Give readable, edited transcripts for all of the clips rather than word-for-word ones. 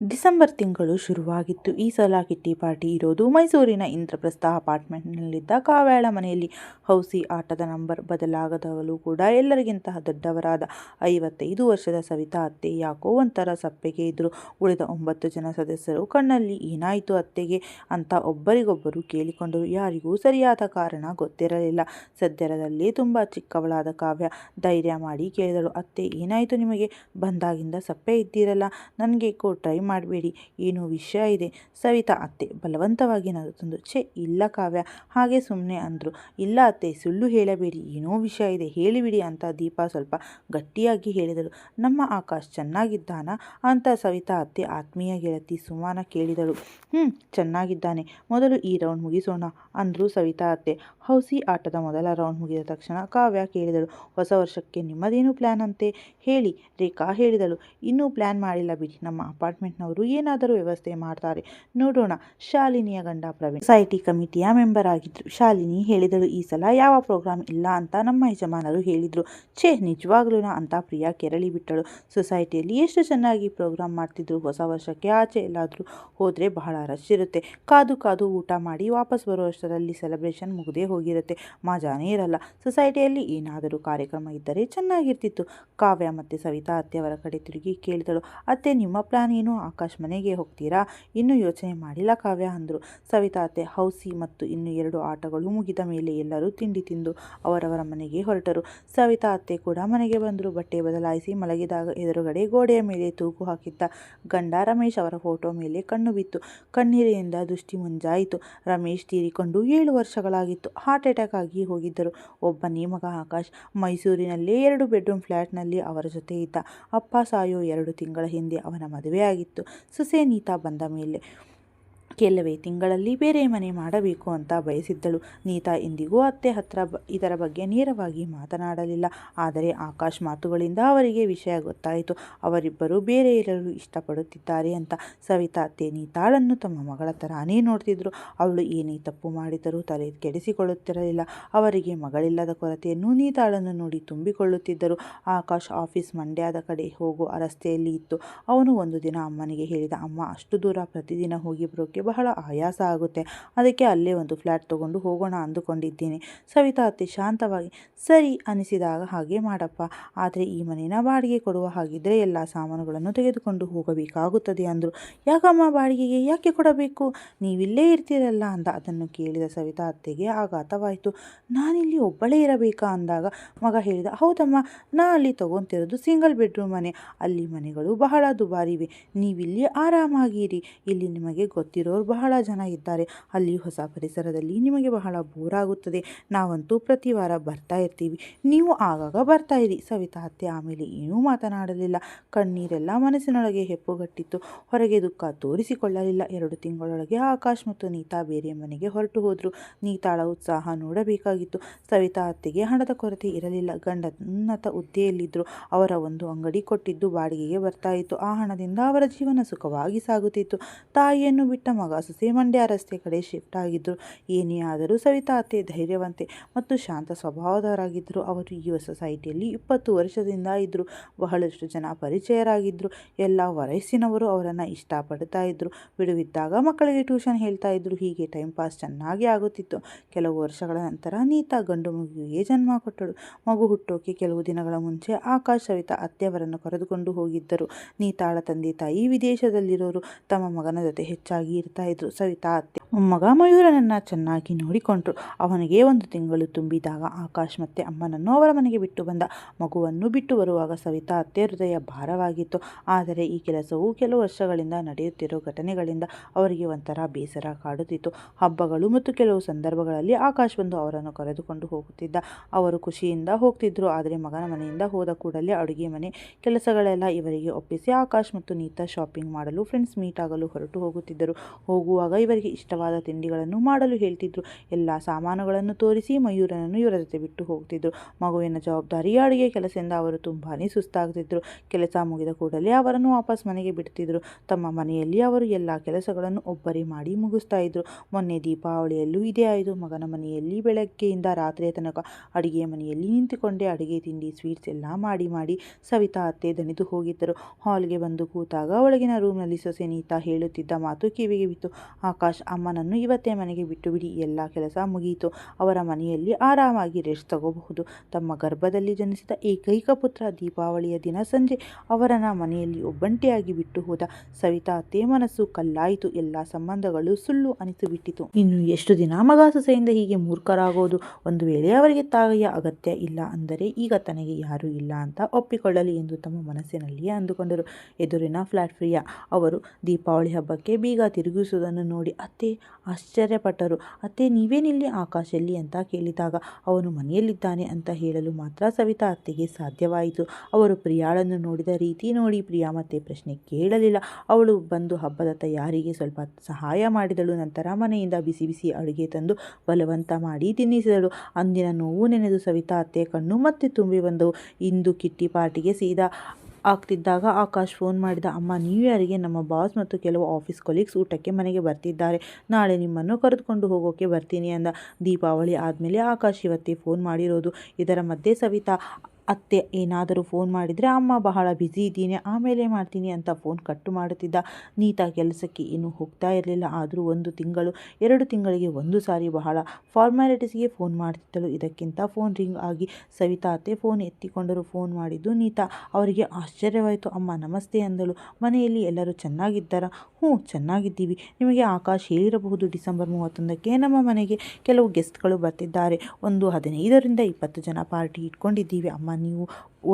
December ತಿಂಗಳು ಶುರುವಾಗಿತ್ತು. ಈ ಸಲ ಕಿಟ್ಟಿ ಪಾರ್ಟಿ ಇರೋದು ಮೈಸೂರಿನ ಇಂದ್ರಪ್ರಸ್ಥ ಅಪಾರ್ಟ್ಮೆಂಟ್ನಲ್ಲಿದ್ದ ಕಾವ್ಯಾಳ ಮನೆಯಲ್ಲಿ. ಹೌಸಿ ಆಟದ ನಂಬರ್ ಬದಲಾಗದವಳು ಕೂಡ ಎಲ್ಲರಿಗಿಂತ ದೊಡ್ಡವರಾದ 55 ವರ್ಷದ ಸವಿತಾ ಅತ್ತೆ ಯಾಕೋ ಒಂಥರ ಸಪ್ಪೆಗೆ ಇದ್ರು. ಉಳಿದ 9 ಜನ ಸದಸ್ಯರು ಕಣ್ಣಲ್ಲಿ ಏನಾಯಿತು ಅತ್ತೆಗೆ ಅಂತ ಒಬ್ಬರಿಗೊಬ್ಬರು ಕೇಳಿಕೊಂಡರು. ಯಾರಿಗೂ ಸರಿಯಾದ ಕಾರಣ ಗೊತ್ತಿರಲಿಲ್ಲ. ಸದ್ಯದಲ್ಲೇ ತುಂಬ ಚಿಕ್ಕವಳಾದ ಕಾವ್ಯ ಧೈರ್ಯ ಮಾಡಿ ಕೇಳಿದಳು, ಅತ್ತೆ ಏನಾಯಿತು ನಿಮಗೆ? ಬಂದಾಗಿಂದ ಸಪ್ಪೆ ಇದ್ದೀರಲ್ಲ, ನನಗೇಕೋ ಟ್ರೈ ಮಾಡಬೇಡಿ, ಏನೋ ವಿಷಯ ಇದೆ. ಸವಿತಾ ಅತ್ತೆ ಬಲವಂತವಾಗಿ ನಗುತ್ತಂದು. ಛೇ ಇಲ್ಲ ಕಾವ್ಯ, ಹಾಗೆ ಸುಮ್ಮನೆ ಅಂದರು. ಇಲ್ಲ ಅತ್ತೆ, ಸುಳ್ಳು ಹೇಳಬೇಡಿ, ಏನೋ ವಿಷಯ ಇದೆ, ಹೇಳಿಬಿಡಿ ಅಂತ ದೀಪಾ ಸ್ವಲ್ಪ ಗಟ್ಟಿಯಾಗಿ ಹೇಳಿದಳು. ನಮ್ಮ ಆಕಾಶ್ ಚೆನ್ನಾಗಿದ್ದಾನಾ ಅಂತ ಸವಿತಾ ಅತ್ತೆ ಆತ್ಮೀಯ ಗೆಳತಿ ಸುಮಾನ ಕೇಳಿದಳು. ಚೆನ್ನಾಗಿದ್ದಾನೆ, ಮೊದಲು ಈ ರೌಂಡ್ ಮುಗಿಸೋಣ ಅಂದರು ಸವಿತಾ ಅತ್ತೆ. ಹೌಸಿ ಆಟದ ಮೊದಲ ರೌಂಡ್ ಮುಗಿದ ತಕ್ಷಣ ಕಾವ್ಯ ಕೇಳಿದಳು, ಹೊಸ ವರ್ಷಕ್ಕೆ ನಿಮ್ಮದೇನು ಪ್ಲ್ಯಾನ್ ಅಂತೆ? ಹೇಳಿ, ರೇಖಾ ಹೇಳಿದಳು. ಇನ್ನೂ ಪ್ಲ್ಯಾನ್ ಮಾಡಿಲ್ಲ ಬಿಡಿ, ನಮ್ಮ ಅಪಾರ್ಟ್ಮೆಂಟ್ನವರು ಏನಾದರೂ ವ್ಯವಸ್ಥೆ ಮಾಡ್ತಾರೆ, ನೋಡೋಣ. ಶಾಲಿನಿಯ ಗಂಡ ಪ್ರವೀಣ್ ಸೊಸೈಟಿ ಕಮಿಟಿಯ ಮೆಂಬರ್ ಆಗಿದ್ರು. ಶಾಲಿನಿ ಹೇಳಿದಳು, ಈ ಸಲ ಯಾವ ಪ್ರೋಗ್ರಾಮ್ ಇಲ್ಲ ಅಂತ ನಮ್ಮ ಯಜಮಾನರು ಹೇಳಿದ್ರು. ಛೇ ನಿಜವಾಗ್ಲೂನಾ ಅಂತ ಪ್ರಿಯಾ ಕೆರಳಿ ಬಿಟ್ಟಳು. ಸೊಸೈಟಿಯಲ್ಲಿ ಎಷ್ಟು ಚೆನ್ನಾಗಿ ಪ್ರೋಗ್ರಾಮ್ ಮಾಡ್ತಿದ್ರು. ಹೊಸ ವರ್ಷಕ್ಕೆ ಆಚೆ ಎಲ್ಲಾದರೂ ಹೋದರೆ ಬಹಳ ರಶ್ ಇರುತ್ತೆ. ಕಾದು ಕಾದು ಊಟ ಮಾಡಿ ವಾಪಸ್ ಬರುವಷ್ಟರಲ್ಲಿ ಸೆಲೆಬ್ರೇಷನ್ ಮುಗಿದೇ ಹೋಗಿರುತ್ತೆ, ಮಜಾನೇ ಇರಲ್ಲ. ಸೊಸೈಟಿಯಲ್ಲಿ ಏನಾದರೂ ಕಾರ್ಯಕ್ರಮ ಇದ್ದರೆ ಚೆನ್ನಾಗಿರ್ತಿತ್ತು. ಕಾವ್ಯ ಮತ್ತು ಸವಿತಾ ಅತ್ತೆಯವರ ಕಡೆ ತಿರುಗಿ ಕೇಳಿದಳು, ಅತ್ತೆ ನಿಮ್ಮ ಪ್ಲಾನ್ ಏನು? ಆಕಾಶ್ ಮನೆಗೆ ಹೋಗ್ತೀರಾ? ಇನ್ನೂ ಯೋಚನೆ ಮಾಡಿಲ್ಲ ಕಾವ್ಯ ಅಂದರು. ಸವಿತಾ ಅತ್ತೆ ಹೌಸಿ ಮತ್ತು ಇನ್ನು 2 ಆಟಗಳು ಮುಗಿದ ಮೇಲೆ ಎಲ್ಲರೂ ತಿಂಡಿ ತಿಂದು ಅವರವರ ಮನೆಗೆ ಹೊರಟರು. ಸವಿತಾ ಅತ್ತೆ ಕೂಡ ಮನೆಗೆ ಬಂದರು. ಬಟ್ಟೆ ಬದಲಾಯಿಸಿ ಮಲಗಿದಾಗ ಎದುರುಗಡೆ ಗೋಡೆಯ ಮೇಲೆ ತೂಗು ಹಾಕಿದ್ದ ಗಂಡ ರಮೇಶ್ ಅವರ ಫೋಟೋ ಮೇಲೆ ಕಣ್ಣು ಬಿತ್ತು. ಕಣ್ಣೀರಿನಿಂದ ದೃಷ್ಟಿ ಮುಂಜಾಯಿತು. ರಮೇಶ್ ತೀರಿಕೊಂಡು 7 ವರ್ಷಗಳಾಗಿತ್ತು. ಹಾರ್ಟ್ ಅಟ್ಯಾಕ್ ಆಗಿ ಹೋಗಿದ್ದರು. ಒಬ್ಬನೇ ಮಗ ಆಕಾಶ್ ಮೈಸೂರಿನಲ್ಲೇ 2 ಬೆಡ್ರೂಮ್ ಫ್ಲ್ಯಾಟ್ನಲ್ಲಿ ಅವರ ಜೊತೆ ಇದ್ದ. ಅಪ್ಪ ಸಾಯೋ 2 ತಿಂಗಳ ಹಿಂದೆ ಅವನ ಮದುವೆ ಆಗಿತ್ತು. ಸೊಸೆ ನೀತಾ ಬಂದ ಮೇಲೆ ಕೆಲವೇ ತಿಂಗಳಲ್ಲಿ ಬೇರೆ ಮನೆ ಮಾಡಬೇಕು ಅಂತ ಬಯಸಿದ್ದಳು. ನೀತಾ ಎಂದಿಗೂ ಅತ್ತೆ ಹತ್ರ ಇದರ ಬಗ್ಗೆ ನೇರವಾಗಿ ಮಾತನಾಡಲಿಲ್ಲ. ಆದರೆ ಆಕಾಶ್ ಮಾತುಗಳಿಂದ ಅವರಿಗೆ ವಿಷಯ ಗೊತ್ತಾಯಿತು. ಅವರಿಬ್ಬರು ಬೇರೆ ಇರಲು ಇಷ್ಟಪಡುತ್ತಿದ್ದಾರೆ ಅಂತ. ಸವಿತಾ ಅತ್ತೆ ನೀತಾಳನ್ನು ತಮ್ಮ ಮಗಳ ತರಾನೇ ನೋಡ್ತಿದ್ರು. ಅವಳು ಏನೇ ತಪ್ಪು ಮಾಡಿದರೂ ತಲೆ ಕೆಡಿಸಿಕೊಳ್ಳುತ್ತಿರಲಿಲ್ಲ. ಅವರಿಗೆ ಮಗಳಿಲ್ಲದ ಕೊರತೆಯನ್ನು ನೀತಾಳನ್ನು ನೋಡಿ ತುಂಬಿಕೊಳ್ಳುತ್ತಿದ್ದರು. ಆಕಾಶ್ ಆಫೀಸ್ ಮಂಡ್ಯದ ಕಡೆ ಹೋಗೋ ರಸ್ತೆಯಲ್ಲಿ ಇತ್ತು. ಅವನು ಒಂದು ದಿನ ಅಮ್ಮನಿಗೆ ಹೇಳಿದ, ಅಮ್ಮ, ಅಷ್ಟು ದೂರ ಪ್ರತಿದಿನ ಹೋಗಿ ಬರೋಕ್ಕೆ ಬಹಳ ಆಯಾಸ ಆಗುತ್ತೆ, ಅದಕ್ಕೆ ಅಲ್ಲೇ ಒಂದು ಫ್ಲ್ಯಾಟ್ ತಗೊಂಡು ಹೋಗೋಣ ಅಂದುಕೊಂಡಿದ್ದೇನೆ. ಸವಿತಾ ಅತ್ತೆ ಶಾಂತವಾಗಿ, ಸರಿ ಅನಿಸಿದಾಗ ಹಾಗೆ ಮಾಡಪ್ಪ, ಆದರೆ ಈ ಮನೇನ ಬಾಡಿಗೆ ಕೊಡುವ ಹಾಗಿದ್ರೆ ಎಲ್ಲ ಸಾಮಾನುಗಳನ್ನು ತೆಗೆದುಕೊಂಡು ಹೋಗಬೇಕಾಗುತ್ತದೆ ಅಂದರು. ಯಾಕಮ್ಮ ಬಾಡಿಗೆಗೆ ಯಾಕೆ ಕೊಡಬೇಕು? ನೀವಿಲ್ಲೇ ಇರ್ತೀರಲ್ಲ ಅಂದ. ಅದನ್ನು ಕೇಳಿದ ಸವಿತಾ ಅತ್ತೆಗೆ ಆಘಾತವಾಯಿತು. ನಾನಿಲ್ಲಿ ಒಬ್ಬಳೇ ಇರಬೇಕಾ ಅಂದಾಗ ಮಗ ಹೇಳಿದ, ಹೌದಮ್ಮ, ನಾ ಅಲ್ಲಿ ತಗೊಂತಿರೋದು ಸಿಂಗಲ್ ಬೆಡ್ರೂಮ್ ಮನೆ, ಅಲ್ಲಿ ಮನೆಗಳು ಬಹಳ ದುಬಾರಿವೆ, ನೀವಿಲ್ಲಿ ಆರಾಮಾಗಿರಿ, ಇಲ್ಲಿ ನಿಮಗೆ ಗೊತ್ತಿರೋರು ಬಹಳ ಜನ ಇದ್ದಾರೆ, ಅಲ್ಲಿ ಹೊಸ ಪರಿಸರದಲ್ಲಿ ನಿಮಗೆ ಬಹಳ ಬೋರ್ ಆಗುತ್ತದೆ, ನಾವಂತೂ ಪ್ರತಿ ವಾರ ಬರ್ತಾ ಇರ್ತೀವಿ, ನೀವು ಆಗಾಗ ಬರ್ತಾ ಇರಿ. ಸವಿತಾ ಅತ್ತೆ ಆಮೇಲೆ ಏನೂ ಮಾತನಾಡಲಿಲ್ಲ. ಕಣ್ಣೀರೆಲ್ಲ ಮನಸ್ಸಿನೊಳಗೆ ಹೆಪ್ಪುಗಟ್ಟಿತ್ತು. ಹೊರಗೆ ದುಃಖ ತೋರಿಸಿಕೊಳ್ಳಲಿಲ್ಲ. 2 ತಿಂಗಳೊಳಗೆ ಆಕಾಶ್ ಮತ್ತು ನೀತಾ ಬೇರೆ ಮನೆಗೆ ಹೊರಟು ಹೋದರು. ನೀತಾಳ ಉತ್ಸಾಹ ನೋಡಬೇಕಾಗಿತ್ತು. ಸವಿತಾ ಅತ್ತೆಗೆ ಹಣದ ಕೊರತೆ ಇರಲಿಲ್ಲ. ಗಂಡ ಉನ್ನತ ಹುದ್ದೆಯಲ್ಲಿದ್ದರು. ಅವರ ಒಂದು ಅಂಗಡಿ ಕೊಟ್ಟಿದ್ದು ಬಾಡಿಗೆಗೆ ಬರ್ತಾ ಇತ್ತು. ಆ ಹಣದಿಂದ ಅವರ ಜೀವನ ಸುಖವಾಗಿ ಸಾಗುತ್ತಿತ್ತು. ತಾಯಿಯನ್ನು ಬಿಟ್ಟ ಮಗ ಸೊಸೆ ಮಂಡ್ಯ ರಸ್ತೆ ಕಡೆ ಶಿಫ್ಟ್ ಆಗಿದ್ದರು. ಏನೇ ಆದರೂ ಸವಿತಾ ಅತ್ತೆ ಧೈರ್ಯವಂತೆ ಮತ್ತು ಶಾಂತ ಸ್ವಭಾವದವರಾಗಿದ್ದರು. ಅವರು ಈ ಸೊಸೈಟಿಯಲ್ಲಿ 20 ವರ್ಷದಿಂದ ಇದ್ದರು. ಬಹಳಷ್ಟು ಜನ ಪರಿಚಯರಾಗಿದ್ದರು. ಎಲ್ಲ ವಯಸ್ಸಿನವರು ಅವರನ್ನು ಇಷ್ಟಪಡ್ತಾ ಇದ್ದರು. ಬಿಡುವಿದ್ದಾಗ ಮಕ್ಕಳಿಗೆ ಟ್ಯೂಷನ್ ಹೇಳ್ತಾ ಇದ್ದರು. ಹೀಗೆ ಟೈಮ್ ಪಾಸ್ ಚೆನ್ನಾಗಿ ಆಗುತ್ತಿತ್ತು. ಕೆಲವು ವರ್ಷಗಳ ನಂತರ ನೀತಾ ಗಂಡು ಮಗುವಿಗೆ ಜನ್ಮ ಕೊಟ್ಟಳು. ಮಗು ಹುಟ್ಟೋಕೆ ಕೆಲವು ದಿನಗಳ ಮುಂಚೆ ಆಕಾಶ್ ಸವಿತಾ ಅತ್ತೆಯವರನ್ನು ಕರೆದುಕೊಂಡು ಹೋಗಿದ್ದರು. ನೀತಾಳ ತಂದೆ ತಾಯಿ ವಿದೇಶದಲ್ಲಿರೋರು. ತಮ್ಮ ಮಗನ ಜೊತೆ ಹೆಚ್ಚಾಗಿ ಇರ್ತಾ ಇದ್ರು. ಸವಿತಾ ಅತ್ತೆ ಮಗ ಮಯೂರನನ್ನ ಚೆನ್ನಾಗಿ ನೋಡಿಕೊಂಡ್ರು. ಅವನಿಗೆ 1 ತಿಂಗಳು ತುಂಬಿದಾಗ ಆಕಾಶ್ ಮತ್ತೆ ಅಮ್ಮನನ್ನು ಅವರ ಮನೆಗೆ ಬಿಟ್ಟು ಬಂದ. ಮಗುವನ್ನು ಬಿಟ್ಟು ಬರುವಾಗ ಸವಿತಾ ಅತ್ತೆ ಹೃದಯ ಭಾರವಾಗಿತ್ತು. ಆದರೆ ಈ ಕೆಲಸವು ಕೆಲವು ವರ್ಷಗಳಿಂದ ನಡೆಯುತ್ತಿರೋ ಘಟನೆಗಳಿಂದ ಅವರಿಗೆ ಒಂಥರ ಬೇಸರ ಕಾಡುತ್ತಿತ್ತು. ಹಬ್ಬಗಳು ಮತ್ತು ಕೆಲವು ಸಂದರ್ಭಗಳಲ್ಲಿ ಆಕಾಶ್ ಬಂದು ಅವರನ್ನು ಕರೆದುಕೊಂಡು ಹೋಗುತ್ತಿದ್ದ. ಅವರು ಖುಷಿಯಿಂದ ಹೋಗ್ತಿದ್ರು. ಆದರೆ ಮಗನ ಮನೆಯಿಂದ ಹೋದ ಕೂಡಲೇ ಅಡುಗೆ ಮನೆ ಕೆಲಸಗಳೆಲ್ಲ ಇವರಿಗೆ ಒಪ್ಪಿಸಿ ಆಕಾಶ್ ಮತ್ತು ನೀತಾ ಶಾಪಿಂಗ್ ಮಾಡಲು, ಫ್ರೆಂಡ್ಸ್ ಮೀಟ್ ಆಗಲು ಹೊರಟು ಹೋಗುತ್ತಿದ್ದರು. ಹೋಗುವಾಗ ಇವರಿಗೆ ಇಷ್ಟವಾದ ಇಷ್ಟವಾದ ತಿಂಡಿಗಳನ್ನು ಮಾಡಲು ಹೇಳ್ತಿದ್ರು. ಎಲ್ಲ ಸಾಮಾನುಗಳನ್ನು ತೋರಿಸಿ ಮಯೂರನನ್ನು ಇವರ ಜೊತೆ ಬಿಟ್ಟು ಹೋಗ್ತಿದ್ರು. ಮಗುವಿನ ಜವಾಬ್ದಾರಿ ಅಡುಗೆ ಕೆಲಸದಿಂದ ಅವರು ತುಂಬಾನೇ ಸುಸ್ತಾಗ್ತಿದ್ರು. ಕೆಲಸ ಮುಗಿದ ಕೂಡಲೇ ಅವರನ್ನು ವಾಪಸ್ ಮನೆಗೆ ಬಿಡ್ತಿದ್ರು. ತಮ್ಮ ಮನೆಯಲ್ಲಿ ಅವರು ಎಲ್ಲ ಕೆಲಸಗಳನ್ನು ಒಬ್ಬರೇ ಮಾಡಿ ಮುಗಿಸ್ತಾ ಇದ್ರು. ಮೊನ್ನೆ ದೀಪಾವಳಿಯಲ್ಲೂ ಇದೇ ಆಯಿತು. ಮಗನ ಮನೆಯಲ್ಲಿ ಬೆಳಗ್ಗೆಯಿಂದ ರಾತ್ರಿಯ ತನಕ ಅಡುಗೆ ಮನೆಯಲ್ಲಿ ನಿಂತುಕೊಂಡೇ ಅಡುಗೆ ತಿಂಡಿ ಸ್ವೀಟ್ಸ್ ಎಲ್ಲ ಮಾಡಿ ಸವಿತಾ ಅತ್ತೆ ದಣಿದು ಹೋಗಿದ್ದರು. ಹಾಲ್ಗೆ ಬಂದು ಕೂತಾಗ ಒಳಗಿನ ರೂಮ್ನಲ್ಲಿ ಸೊಸೆ ನೀತಾ ಹೇಳುತ್ತಿದ್ದ ಮಾತು ಕಿವಿಗೆ ಬಿತ್ತು. ಆಕಾಶ್, ಅಮ್ಮನನ್ನು ಇವತ್ತೇ ಮನೆಗೆ ಬಿಟ್ಟು ಬಿಡಿ, ಎಲ್ಲ ಕೆಲಸ ಮುಗಿಯಿತು. ಅವರ ಮನೆಯಲ್ಲಿ ಆರಾಮಾಗಿ ರೆಸ್ಟ್ ತಗೋಬಹುದು. ತಮ್ಮ ಗರ್ಭದಲ್ಲಿ ಜನಿಸಿದ ಏಕೈಕ ಪುತ್ರ ದೀಪಾವಳಿಯ ದಿನ ಸಂಜೆ ಅವರನ್ನ ಮನೆಯಲ್ಲಿ ಒಬ್ಬಂಟಿಯಾಗಿ ಬಿಟ್ಟು ಹೋದ. ಸವಿತಾ ಅತ್ತೆ ಮನಸ್ಸು ಕಲ್ಲಾಯಿತು. ಎಲ್ಲ ಸಂಬಂಧಗಳು ಸುಳ್ಳು ಅನಿಸಿಬಿಟ್ಟಿತು. ಇನ್ನು ಎಷ್ಟು ದಿನ ಮಗ ಸೊಸೆಯಿಂದ ಹೀಗೆ ಮೂರ್ಖರಾಗೋದು? ಒಂದು ವೇಳೆ ಅವರಿಗೆ ತಾಯಿಯ ಅಗತ್ಯ ಇಲ್ಲ ಅಂದರೆ ಈಗ ತನಗೆ ಯಾರೂ ಇಲ್ಲ ಅಂತ ಒಪ್ಪಿಕೊಳ್ಳಲಿ ಎಂದು ತಮ್ಮ ಮನಸ್ಸಿನಲ್ಲಿಯೇ ಅಂದುಕೊಂಡರು. ಎದುರಿನ ಫ್ಲಾಟ್ ಪ್ರಿಯಾ ಅವರು ದೀಪಾವಳಿ ಹಬ್ಬಕ್ಕೆ ಬೀಗ ತಿರುಗಿಸುವುದನ್ನು ನೋಡಿ ಅತ್ತೆ ಆಶ್ಚರ್ಯಪಟ್ಟರು. ಅತ್ತೆ, ನೀವೇನಿಲ್ಲಿ, ಆಕಾಶ್ ಎಲ್ಲಿ ಅಂತ ಕೇಳಿದಾಗ ಅವನು ಮನೆಯಲ್ಲಿದ್ದಾನೆ ಅಂತ ಹೇಳಲು ಮಾತ್ರ ಸವಿತಾ ಅತ್ತೆಗೆ ಸಾಧ್ಯವಾಯಿತು. ಅವರು ಪ್ರಿಯಾಳನ್ನು ನೋಡಿದ ರೀತಿ ನೋಡಿ ಪ್ರಿಯಾ ಮತ್ತೆ ಪ್ರಶ್ನೆ ಕೇಳಲಿಲ್ಲ. ಅವಳು ಬಂದು ಹಬ್ಬದ ತಯಾರಿಗೆ ಸ್ವಲ್ಪ ಸಹಾಯ ಮಾಡಿದಳು. ನಂತರ ಮನೆಯಿಂದ ಬಿಸಿ ಬಿಸಿ ಅಡುಗೆ ತಂದು ಬಲವಂತ ಮಾಡಿ ತಿನ್ನಿಸಿದಳು. ಅಂದಿನ ನೋವು ನೆನೆದು ಸವಿತಾ ಅತ್ತೆ ಕಣ್ಣು ಮತ್ತೆ ತುಂಬಿ ಬಂದವು. ಇಂದು ಕಿಟ್ಟಿ ಪಾರ್ಟಿಗೆ ಸೀದಾ ಆಗ್ತಿದ್ದಾಗ ಆಕಾಶ್ ಫೋನ್ ಮಾಡಿದ. ಅಮ್ಮ, ನ್ಯೂ ಇಯರ್ಗೆ ನಮ್ಮ ಬಾಸ್ ಮತ್ತು ಕೆಲವು ಆಫೀಸ್ ಕೊಲೀಗ್ಸ್ ಊಟಕ್ಕೆ ಮನೆಗೆ ಬರ್ತಿದ್ದಾರೆ. ನಾಳೆ ನಿಮ್ಮನ್ನು ಕರೆದುಕೊಂಡು ಹೋಗೋಕೆ ಬರ್ತೀನಿ ಅಂದ. ದೀಪಾವಳಿ ಆದಮೇಲೆ ಆಕಾಶ್ ಇವತ್ತೇ ಫೋನ್ ಮಾಡಿರೋದು. ಇದರ ಮಧ್ಯೆ ಸವಿತಾ ಅತ್ತೆ ಏನಾದರೂ ಫೋನ್ ಮಾಡಿದರೆ ಅಮ್ಮ ಬಹಳ ಬ್ಯುಸಿ ಇದ್ದೀನಿ, ಆಮೇಲೆ ಮಾಡ್ತೀನಿ ಅಂತ ಫೋನ್ ಕಟ್ಟು ಮಾಡುತ್ತಿದ್ದ. ನೀತಾ ಕೆಲಸಕ್ಕೆ ಇನ್ನೂ ಹೋಗ್ತಾ ಇರಲಿಲ್ಲ. ಆದರೂ 1 ತಿಂಗಳು 2 ತಿಂಗಳಿಗೆ ಒಂದು ಸಾರಿ ಬಹಳ ಫಾರ್ಮ್ಯಾಲಿಟೀಸ್ಗೆ ಫೋನ್ ಮಾಡ್ತಿದ್ದಳು. ಇದಕ್ಕಿಂತ ಫೋನ್ ರಿಂಗ್ ಆಗಿ ಸವಿತಾ ಅತ್ತೆ ಫೋನ್ ಎತ್ತಿಕೊಂಡರು. ಫೋನ್ ಮಾಡಿದ್ದು ನೀತಾ. ಅವರಿಗೆ ಆಶ್ಚರ್ಯವಾಯಿತು. ಅಮ್ಮ ನಮಸ್ತೆ ಅಂದಳು. ಮನೆಯಲ್ಲಿ ಎಲ್ಲರೂ ಚೆನ್ನಾಗಿದ್ದಾರಾ? ಹ್ಞೂ, ಚೆನ್ನಾಗಿದ್ದೀವಿ. ನಿಮಗೆ ಆಕಾಶ್ ಹೇಳಿರಬಹುದು, ಡಿಸೆಂಬರ್ 31ಕ್ಕೆ ನಮ್ಮ ಮನೆಗೆ ಕೆಲವು ಗೆಸ್ಟ್ಗಳು ಬರ್ತಿದ್ದಾರೆ. ಒಂದು 15ರಿಂದ 20 ಜನ ಪಾರ್ಟಿ ಇಟ್ಕೊಂಡಿದ್ದೀವಿ. ಅಮ್ಮ, ನೀವು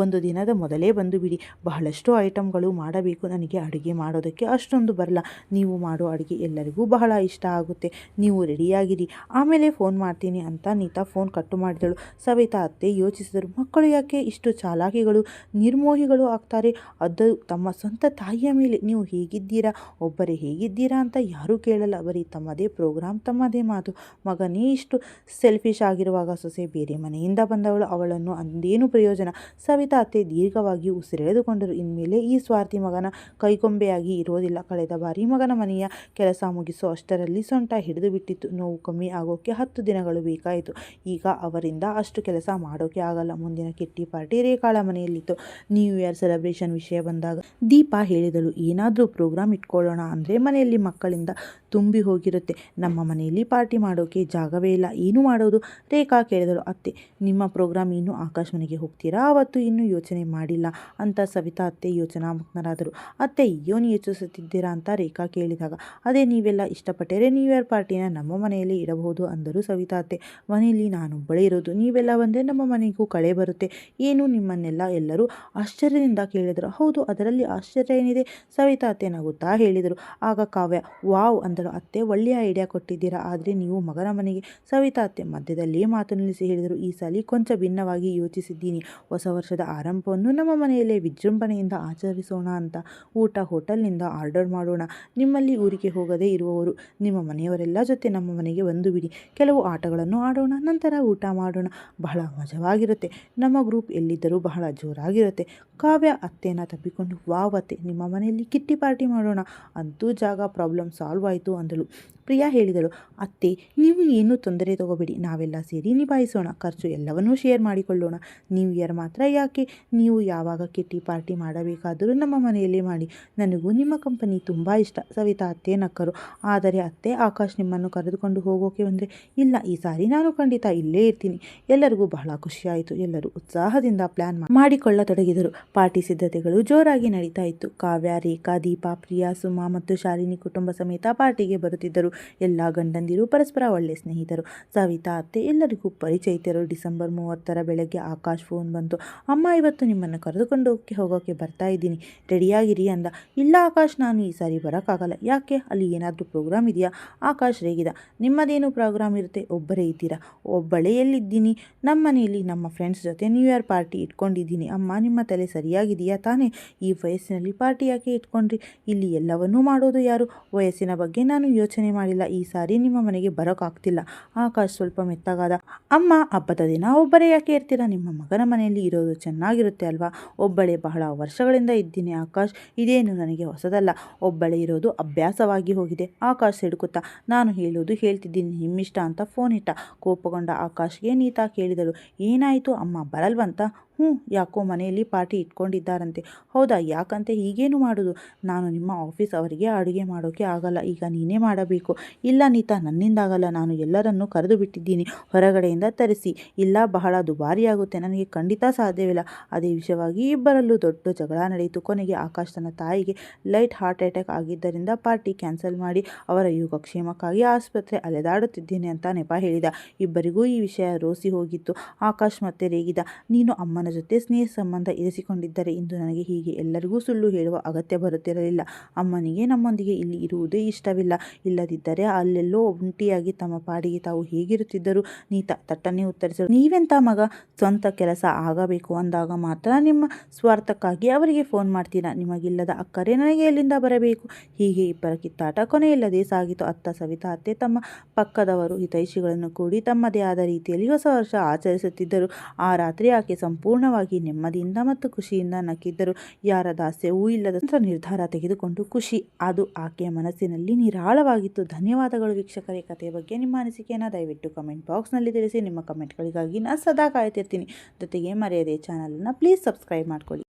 ಒಂದು ದಿನದ ಮೊದಲೇ ಬಂದು ಬಿಡಿ. ಬಹಳಷ್ಟು ಐಟಮ್ಗಳು ಮಾಡಬೇಕು. ನನಗೆ ಅಡುಗೆ ಮಾಡೋದಕ್ಕೆ ಅಷ್ಟೊಂದು ಬರಲ್ಲ. ನೀವು ಮಾಡೋ ಅಡುಗೆ ಎಲ್ಲರಿಗೂ ಬಹಳ ಇಷ್ಟ ಆಗುತ್ತೆ. ನೀವು ರೆಡಿಯಾಗಿರಿ, ಆಮೇಲೆ ಫೋನ್ ಮಾಡ್ತೀನಿ ಅಂತ ನೀತಾ ಫೋನ್ ಕಟ್ಟು ಮಾಡಿದಳು. ಸವಿತಾ ಅತ್ತೆ ಯೋಚಿಸಿದರು. ಮಕ್ಕಳು ಯಾಕೆ ಇಷ್ಟು ಚಾಲಾಕಿಗಳು, ನಿರ್ಮೋಹಿಗಳು ಆಗ್ತಾರೆ? ಅದು ತಮ್ಮ ಸ್ವಂತ ತಾಯಿಯ ಮೇಲೆ. ನೀವು ಹೇಗಿದ್ದೀರಾ, ಒಬ್ಬರೇ ಹೇಗಿದ್ದೀರಾ ಅಂತ ಯಾರೂ ಕೇಳಲ್ಲ. ಬರೀ ತಮ್ಮದೇ ಪ್ರೋಗ್ರಾಮ್, ತಮ್ಮದೇ ಮಾತು. ಮಗನೇ ಇಷ್ಟು ಸೆಲ್ಫಿಶ್ ಆಗಿರುವಾಗ ಸೊಸೆ ಬೇರೆ ಮನೆಯಿಂದ ಬಂದವಳು, ಅವಳನ್ನು ಅಂದೇನು ಪ್ರಯೋಜನ? ಸವಿತಾ ಅತ್ತೆ ದೀರ್ಘವಾಗಿ ಉಸಿರೆಳೆದುಕೊಂಡರು. ಇನ್ಮೇಲೆ ಈ ಸ್ವಾರ್ಥಿ ಮಗನ ಕೈಗೊಂಬೆಯಾಗಿ ಇರೋದಿಲ್ಲ. ಕಳೆದ ಬಾರಿ ಮಗನ ಮನೆಯ ಕೆಲಸ ಮುಗಿಸೋ ಅಷ್ಟರಲ್ಲಿ ಸೊಂಟ ಹಿಡಿದು ಬಿಟ್ಟಿತ್ತು. ನೋವು ಕಮ್ಮಿ ಆಗೋಕೆ 10 ದಿನಗಳು ಬೇಕಾಯಿತು. ಈಗ ಅವರಿಂದ ಅಷ್ಟು ಕೆಲಸ ಮಾಡೋಕೆ ಆಗಲ್ಲ. ಮುಂದಿನ ಕಿಟ್ಟಿ ಪಾರ್ಟಿ ರೇಖಾಳ ಮನೆಯಲ್ಲಿತ್ತು. ನ್ಯೂ ಇಯರ್ ಸೆಲೆಬ್ರೇಷನ್ ವಿಷಯ ಬಂದಾಗ ದೀಪಾ ಹೇಳಿದಳು, ಏನಾದರೂ ಪ್ರೋಗ್ರಾಮ್ ಇಟ್ಕೊಳ್ಳೋಣ ಅಂದರೆ ಮನೆಯಲ್ಲಿ ಮಕ್ಕಳಿಂದ ತುಂಬಿ ಹೋಗಿರುತ್ತೆ. ನಮ್ಮ ಮನೆಯಲ್ಲಿ ಪಾರ್ಟಿ ಮಾಡೋಕೆ ಜಾಗವೇ ಇಲ್ಲ, ಏನು ಮಾಡೋದು? ರೇಖಾ ಕೇಳಿದಳು. ಅತ್ತೆ, ನಿಮ್ಮ ಪ್ರೋಗ್ರಾಮ್ ಇನ್ನು ಆಕಾಶ್ ಮನೆಗೆ ಹೋಗ್ತೀರಾ? ಅವತ್ತು ಇನ್ನೂ ಯೋಚನೆ ಮಾಡಿಲ್ಲ ಅಂತ ಸವಿತಾ ಅತ್ತೆ ಯೋಚನಾಮಗ್ನರಾದರು. ಅತ್ತೆ, ಏನು ಯೋಚಿಸುತ್ತಿದ್ದೀರಾ ಅಂತ ರೇಖಾ ಕೇಳಿದಾಗ, ಅದೇ ನೀವೆಲ್ಲ ಇಷ್ಟಪಟ್ಟರೆ ನ್ಯೂ ಇಯರ್ ಪಾರ್ಟಿನ ನಮ್ಮ ಮನೆಯಲ್ಲಿ ಇಡಬಹುದು ಅಂದರು ಸವಿತಾ ಅತ್ತೆ. ಮನೆಯಲ್ಲಿ ನಾನೊಬ್ಬಳೇ ಇರೋದು, ನೀವೆಲ್ಲ ಬಂದರೆ ನಮ್ಮ ಮನೆಗೂ ಕಳೆ ಬರುತ್ತೆ. ಏನು ನಿಮ್ಮನ್ನೆಲ್ಲ ಎಲ್ಲರೂ ಆಶ್ಚರ್ಯದಿಂದ ಕೇಳಿದರು. ಹೌದು, ಅದರಲ್ಲಿ ಆಶ್ಚರ್ಯ ಏನಿದೆ? ಸವಿತಾ ಅತ್ತೆ ನಗುತ್ತಾ ಹೇಳಿದರು. ಆಗ ಕಾವ್ಯ ವಾವ್ ಅಂದಳು. ಅತ್ತೆ, ಒಳ್ಳೆಯ ಐಡಿಯಾ ಕೊಟ್ಟಿದ್ದೀರಾ, ಆದರೆ ನೀವು ಮಗನ ಮನೆಗೆ. ಸವಿತಾ ಅತ್ತೆ ಮಧ್ಯದಲ್ಲಿಯೇ ಮಾತು ನಿಲ್ಲಿಸಿ ಹೇಳಿದರು. ಈ ಸಲ ಕೊಂಚ ಭಿನ್ನವಾಗಿ ಯೋಚಿಸಿದ್ದೀನಿ. ಹೊಸ ವರ್ಷದ ಆರಂಭವನ್ನು ನಮ್ಮ ಮನೆಯಲ್ಲೇ ವಿಜೃಂಭಣೆಯಿಂದ ಆಚರಿಸೋಣ ಅಂತ. ಊಟ ಹೋಟೆಲ್ನಿಂದ ಆರ್ಡರ್ ಮಾಡೋಣ. ನಿಮ್ಮಲ್ಲಿ ಊರಿಗೆ ಹೋಗದೇ ಇರುವವರು ನಿಮ್ಮ ಮನೆಯವರೆಲ್ಲ ಜೊತೆ ನಮ್ಮ ಮನೆಗೆ ಬಂದು ಬಿಡಿ. ಕೆಲವು ಆಟಗಳನ್ನು ಆಡೋಣ, ನಂತರ ಊಟ ಮಾಡೋಣ. ಬಹಳ ಮಜವಾಗಿರುತ್ತೆ. ನಮ್ಮ ಗ್ರೂಪ್ ಎಲ್ಲಿದ್ದರೂ ಬಹಳ ಜೋರಾಗಿರುತ್ತೆ. ಕಾವ್ಯ ಅತ್ತೆನ ತಪ್ಪಿಕೊಂಡು, ವಾವ್ ಅತ್ತೆ, ನಿಮ್ಮ ಮನೆಯಲ್ಲಿ ಕಿಟ್ಟಿ ಪಾರ್ಟಿ ಮಾಡೋಣ. ಅಂತೂ ಜಾಗ ಪ್ರಾಬ್ಲಮ್ ಸಾಲ್ವ್ ಆಯಿತು ಅಂದಳು. ಪ್ರಿಯಾ ಹೇಳಿದಳು. ಅತ್ತೆ, ನೀವು ಏನೂ ತೊಂದರೆ ತಗೋಬೇಡಿ, ನಾವೆಲ್ಲ ಸೇರಿ ನಿಭಾಯಿಸೋಣ. ಖರ್ಚು ಎಲ್ಲವನ್ನೂ ಶೇರ್ ಮಾಡಿಕೊಳ್ಳೋಣ. ನ್ಯೂ ಇಯರ್ ಮಾತ್ರ ಯಾಕೆ, ನೀವು ಯಾವಾಗ ಕಿಟ್ಟಿ ಪಾರ್ಟಿ ಮಾಡಬೇಕಾದರೂ ನಮ್ಮ ಮನೆಯಲ್ಲೇ ಮಾಡಿ. ನನಗೂ ನಿಮ್ಮ ಕಂಪನಿ ತುಂಬ ಇಷ್ಟ. ಸವಿತಾ ಅತ್ತೆ ನಕ್ಕರು. ಆದರೆ ಅತ್ತೆ, ಆಕಾಶ್ ನಿಮ್ಮನ್ನು ಕರೆದುಕೊಂಡು ಹೋಗೋಕೆ ಬಂದರೆ? ಇಲ್ಲ, ಈ ಸಾರಿ ನಾನು ಖಂಡಿತ ಇಲ್ಲೇ ಇರ್ತೀನಿ. ಎಲ್ಲರಿಗೂ ಬಹಳ ಖುಷಿಯಾಯಿತು. ಎಲ್ಲರೂ ಉತ್ಸಾಹದಿಂದ ಪ್ಲಾನ್ ಮಾಡಿಕೊಳ್ಳತೊಡಗಿದರು. ಪಾರ್ಟಿ ಸಿದ್ಧತೆಗಳು ಜೋರಾಗಿ ನಡೀತಾ ಇತ್ತು. ಕಾವ್ಯ, ರೇಖಾ, ದೀಪಾ, ಪ್ರಿಯಾ, ಸುಮಾ ಮತ್ತು ಶಾಲಿನಿ ಕುಟುಂಬ ಸಮೇತ ಪಾರ್ಟಿಗೆ ಬರುತ್ತಿದ್ದರು. ಎಲ್ಲ ಗಂಡಂದಿರು ಪರಸ್ಪರ ಒಳ್ಳೆ ಸ್ನೇಹಿತರು. ಸವಿತಾ ಅತ್ತೆ ಎಲ್ಲರಿಗೂ ಪರಿಚಯಿತರು. ಡಿಸೆಂಬರ್ 30ರ ಬೆಳಗ್ಗೆ ಆಕಾಶ್ ಫೋನ್ ಬಂತು. ಅಮ್ಮ ಇವತ್ತು ನಿಮ್ಮನ್ನು ಕರೆದುಕೊಂಡು ಹೋಗೋಕ್ಕೆ ಬರ್ತಾ ಇದ್ದೀನಿ, ರೆಡಿಯಾಗಿರಿ ಅಂದ. ಇಲ್ಲ ಆಕಾಶ್, ನಾನು ಈ ಸಾರಿ ಬರೋಕ್ಕಾಗಲ್ಲ. ಯಾಕೆ? ಅಲ್ಲಿ ಏನಾದರೂ ಪ್ರೋಗ್ರಾಮ್ ಇದೆಯಾ? ಆಕಾಶ್ ರೇಗಿದ. ನಿಮ್ಮದೇನು ಪ್ರೋಗ್ರಾಮ್ ಇರುತ್ತೆ? ಒಬ್ಬರೇ ಇದ್ದೀರಾ? ಒಬ್ಬಳೇ ಎಲ್ಲಿದ್ದೀನಿ? ನಮ್ಮ ಮನೆಯಲ್ಲಿ ನಮ್ಮ ಫ್ರೆಂಡ್ಸ್ ಜೊತೆ ನ್ಯೂ ಇಯರ್ ಪಾರ್ಟಿ ಇಟ್ಕೊಂಡಿದ್ದೀನಿ. ಅಮ್ಮ, ನಿಮ್ಮ ತಲೆ ಸರಿಯಾಗಿದೆಯಾ ತಾನೇ? ಈ ವಯಸ್ಸಿನಲ್ಲಿ ಪಾರ್ಟಿ ಯಾಕೆ ಇಟ್ಕೊಂಡ್ರಿ? ಇಲ್ಲಿ ಎಲ್ಲವನ್ನೂ ಮಾಡೋದು ಯಾರು? ವಯಸ್ಸಿನ ಬಗ್ಗೆ ನಾನು ಯೋಚನೆ ಮಾಡಿಲ್ಲ. ಈ ಸಾರಿ ನಿಮ್ಮ ಮನೆಗೆ ಬರೋಕ್ಕಾಗ್ತಿಲ್ಲ. ಆಕಾಶ್ ಸ್ವಲ್ಪ ಮೆತ್ತಗಾದ. ಅಮ್ಮ, ಹಬ್ಬದ ದಿನ ಒಬ್ಬರೇ ಯಾಕೆ ಇರ್ತೀರಾ? ನಿಮ್ಮ ಮಗನ ಮನೆಯಲ್ಲಿ ಇರೋದು ಚೆನ್ನಾಗಿರುತ್ತೆ ಅಲ್ವಾ? ಒಬ್ಬಳೇ ಬಹಳ ವರ್ಷಗಳಿಂದ ಇದ್ದೀನಿ ಆಕಾಶ್, ಇದೇನು ನನಗೆ ಹೊಸದಲ್ಲ. ಒಬ್ಬಳೇ ಇರೋದು ಅಭ್ಯಾಸವಾಗಿ ಹೋಗಿದೆ. ಆಕಾಶ್ ಸಿಡುಕುತ್ತಾ. ನಾನು ಹೇಳೋದು ಹೇಳ್ತಿದ್ದೀನಿ, ನಿಮ್ಮಿಷ್ಟ ಅಂತ ಫೋನ್ ಇಟ್ಟ. ಕೋಪಗೊಂಡ ಆಕಾಶ್ಗೆ ನೀತಾ ಕೇಳಿದಳು, ಏನಾಯಿತು ಅಮ್ಮ, ಬರಲ್ವಂತ? ಯಾಕೋ ಮನೆಯಲ್ಲಿ ಪಾರ್ಟಿ ಇಟ್ಕೊಂಡಿದ್ದಾರಂತೆ. ಹೌದಾ, ಯಾಕಂತೆ? ಹೀಗೇನು ಮಾಡೋದು? ನಾನು ನಿಮ್ಮ ಆಫೀಸ್ ಅವರಿಗೆ ಅಡುಗೆ ಮಾಡೋಕ್ಕೆ ಆಗಲ್ಲ, ಈಗ ನೀನೇ ಮಾಡಬೇಕು. ಇಲ್ಲ ನೀತಾ, ನನ್ನಿಂದಾಗಲ್ಲ. ನಾನು ಎಲ್ಲರನ್ನೂ ಕರೆದು ಬಿಟ್ಟಿದ್ದೀನಿ, ಹೊರಗಡೆಯಿಂದ ತರಿಸಿ. ಇಲ್ಲ, ಬಹಳ ದುಬಾರಿಯಾಗುತ್ತೆ, ನನಗೆ ಖಂಡಿತ ಸಾಧ್ಯವಿಲ್ಲ. ಅದೇ ವಿಷಯವಾಗಿ ಇಬ್ಬರಲ್ಲೂ ದೊಡ್ಡ ಜಗಳ ನಡೆಯಿತು. ಕೊನೆಗೆ ಆಕಾಶ್ ತನ್ನ ತಾಯಿಗೆ ಲೈಟ್ ಹಾರ್ಟ್ ಅಟ್ಯಾಕ್ ಆಗಿದ್ದರಿಂದ ಪಾರ್ಟಿ ಕ್ಯಾನ್ಸಲ್ ಮಾಡಿ ಅವರ ಯೋಗಕ್ಷೇಮಕ್ಕಾಗಿ ಆಸ್ಪತ್ರೆ ಅಲೆದಾಡುತ್ತಿದ್ದೇನೆ ಅಂತ ನೆಪ ಹೇಳಿದ. ಇಬ್ಬರಿಗೂ ಈ ವಿಷಯ ರೋಸಿ ಹೋಗಿತ್ತು. ಆಕಾಶ್ ಮತ್ತೆ ರೇಗಿದ. ನೀನು ಅಮ್ಮನ ಜೊತೆ ಸ್ನೇಹ ಸಂಬಂಧ ಇರಿಸಿಕೊಂಡಿದ್ದರೆ ಇಂದು ನನಗೆ ಹೀಗೆ ಎಲ್ಲರಿಗೂ ಸುಳ್ಳು ಹೇಳುವ ಅಗತ್ಯ ಬರುತ್ತಿರಲಿಲ್ಲ. ಅಮ್ಮನಿಗೆ ನಮ್ಮೊಂದಿಗೆ ಇಲ್ಲಿ ಇರುವುದೇ ಇಷ್ಟವಿಲ್ಲ. ಇಲ್ಲದಿದ್ದರೆ ಅಲ್ಲೆಲ್ಲೋ ಒಂಟಿಯಾಗಿ ತಮ್ಮ ಪಾಡಿಗೆ ತಾವು ಹೇಗಿರುತ್ತಿದ್ದರು? ನೀತಾ ತಟ್ಟನೆ ಉತ್ತರಿಸಲು. ನೀವೆಂತ ಮಗ? ಸ್ವಂತ ಕೆಲಸ ಆಗಬೇಕು ಅಂದಾಗ ಮಾತ್ರ ನಿಮ್ಮ ಸ್ವಾರ್ಥಕ್ಕಾಗಿ ಅವರಿಗೆ ಫೋನ್ ಮಾಡ್ತೀರಾ? ನಿಮಗಿಲ್ಲದ ಅಕ್ಕರೆ ನನಗೆ ಎಲ್ಲಿಂದ ಬರಬೇಕು? ಹೀಗೆ ಇಬ್ಬರ ಕಿತ್ತಾಟ ಕೊನೆಯಿಲ್ಲದೆ ಸಾಗಿತು. ಅತ್ತ ಸವಿತಾ ಅತ್ತೆ ತಮ್ಮ ಪಕ್ಕದವರು ಹಿತೈಷಿಗಳನ್ನು ಕೂಡಿ ತಮ್ಮದೇ ಆದ ರೀತಿಯಲ್ಲಿ ಹೊಸ ವರ್ಷ ಆಚರಿಸುತ್ತಿದ್ದರು. ಆ ರಾತ್ರಿ ಆಕೆ ಸಂಪೂರ್ಣವಾಗಿ ನೆಮ್ಮದಿಯಿಂದ ಮತ್ತು ಖುಷಿಯಿಂದ ನಕ್ಕಿದ್ದರು. ಯಾರ ದಾಸ್ಯವೂ ಇಲ್ಲದ ನಿರ್ಧಾರ ತೆಗೆದುಕೊಂಡು ಖುಷಿ, ಅದು ಆಕೆಯ ಮನಸ್ಸಿನಲ್ಲಿ ನಿರಾಳವಾಗಿತ್ತು. ಧನ್ಯವಾದಗಳು ವೀಕ್ಷಕರೇ. ಕಥೆಯ ಬಗ್ಗೆ ನಿಮ್ಮ ಅನಿಸಿಕೆಯನ್ನು ದಯವಿಟ್ಟು ಕಮೆಂಟ್ ಬಾಕ್ಸ್ನಲ್ಲಿ ತಿಳಿಸಿ. ನಿಮ್ಮ ಕಮೆಂಟ್ಗಳಿಗಾಗಿ ನಾನು ಸದಾ ಕಾಯ್ತಿರ್ತೀನಿ. ಜೊತೆಗೆ ಮರೆಯದೆ ಚಾನಲನ್ನು ಪ್ಲೀಸ್ ಸಬ್ಸ್ಕ್ರೈಬ್ ಮಾಡ್ಕೊಳ್ಳಿ.